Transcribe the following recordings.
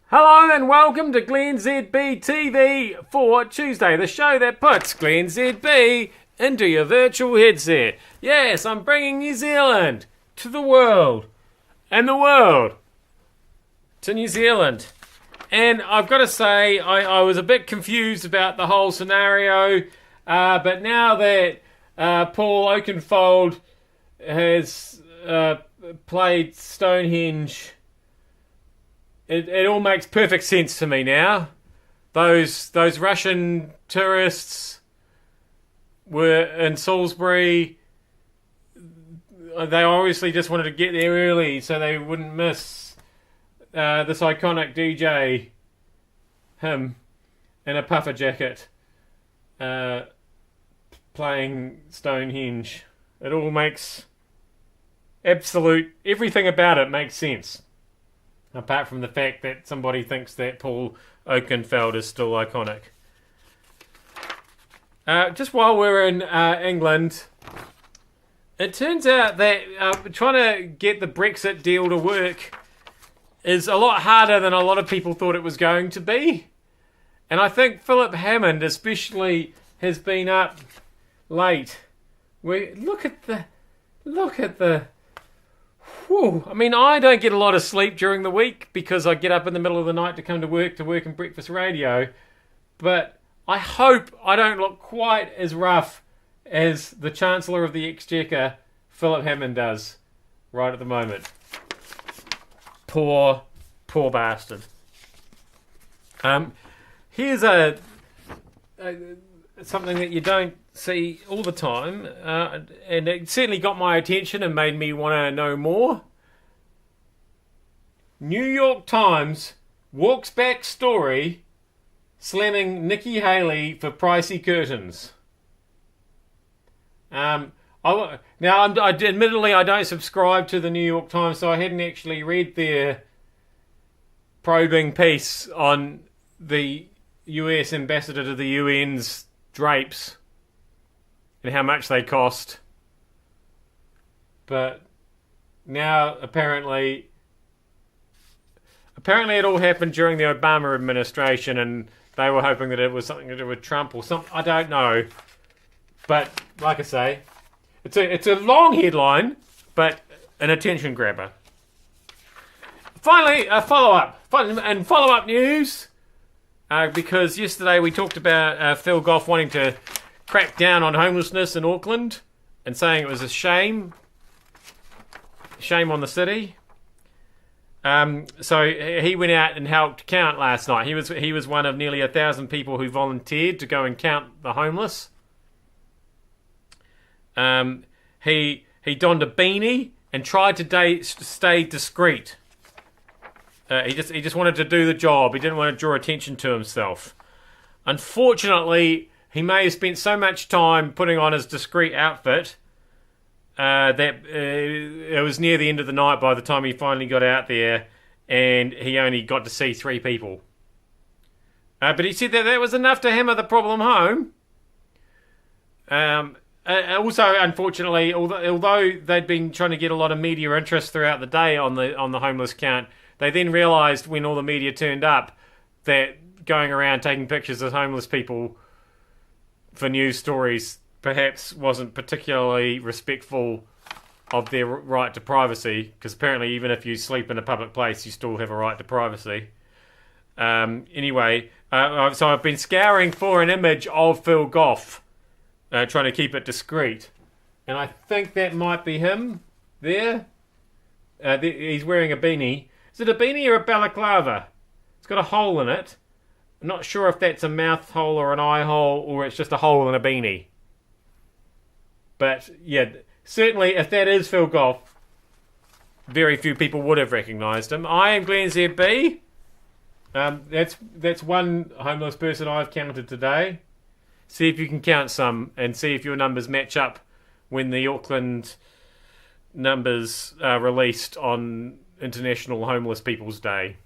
Hello and welcome to glennzb TV for Tuesday, the show that puts glennzb into your virtual headset. Yes, I'm bringing New Zealand to the world, and the world to New Zealand. And I've got to say, I was a bit confused about the whole scenario, but now that Paul Oakenfold has played Stonehenge, it all makes perfect sense to me now. Those Russian tourists were in Salisbury. They obviously just wanted to get there early so they wouldn't miss this iconic DJ, him, in a puffer jacket, playing Stonehenge. It all makes everything about it makes sense. Apart from the fact that somebody thinks that Paul Oakenfold is still iconic. Just while we're in England, it turns out that trying to get the Brexit deal to work is a lot harder than a lot of people thought it was going to be. And I think Philip Hammond especially has been up late. Look at the whew. I mean, I don't get a lot of sleep during the week because I get up in the middle of the night to come to work in breakfast radio. But I hope I don't look quite as rough as the Chancellor of the Exchequer, Philip Hammond, does right at the moment. Poor bastard. Here's something that you don't see all the time, and it certainly got my attention and made me want to know more. New York Times walks back story slamming Nikki Haley for pricey curtains. Admittedly, I don't subscribe to the New York Times, so I hadn't actually read their probing piece on the US ambassador to the UN's drapes and how much they cost. But now apparently it all happened during the Obama administration, and they were hoping that it was something to do with Trump or something. I don't know. But like I say, it's a long headline, but an attention grabber. Finally, follow-up news. Because yesterday we talked about Phil Goff wanting to crack down on homelessness in Auckland and saying it was a shame on the city. So he went out and helped count last night. He was one of nearly 1,000 people who volunteered to go and count the homeless. He donned a beanie and tried to stay discreet. He just wanted to do the job. He didn't want to draw attention to himself. Unfortunately, he may have spent so much time putting on his discreet outfit that it was near the end of the night by the time he finally got out there, and he only got to see 3 people. But he said that was enough to hammer the problem home. Also, unfortunately, although they'd been trying to get a lot of media interest throughout the day on the homeless count, they then realised when all the media turned up that going around taking pictures of homeless people for news stories perhaps wasn't particularly respectful of their right to privacy, because apparently even if you sleep in a public place, you still have a right to privacy. Anyway, so I've been scouring for an image of Phil Goff, trying to keep it discreet. And I think that might be him there. He's wearing a beanie. Is it a beanie or a balaclava? It's got a hole in it. I'm not sure if that's a mouth hole or an eye hole, or it's just a hole in a beanie. But yeah, certainly if that is Phil Goff, very few people would have recognised him. I am glennzb. That's one homeless person I've counted today. See if you can count some and see if your numbers match up when the Auckland numbers are released on International Homeless People's Day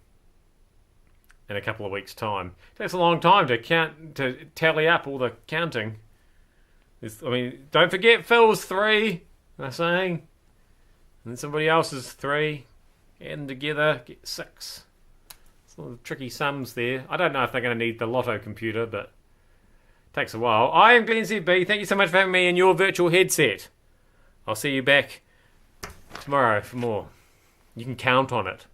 in a couple of weeks' time. It takes a long time to tally up all the counting. Don't forget Phil's 3, they're saying. And then somebody else's 3. Add them together, get 6. It's Some tricky sums there. I don't know if they're going to need the lotto computer, but it takes a while. I am glennzb. Thank you so much for having me in your virtual headset. I'll see you back tomorrow for more. You can count on it.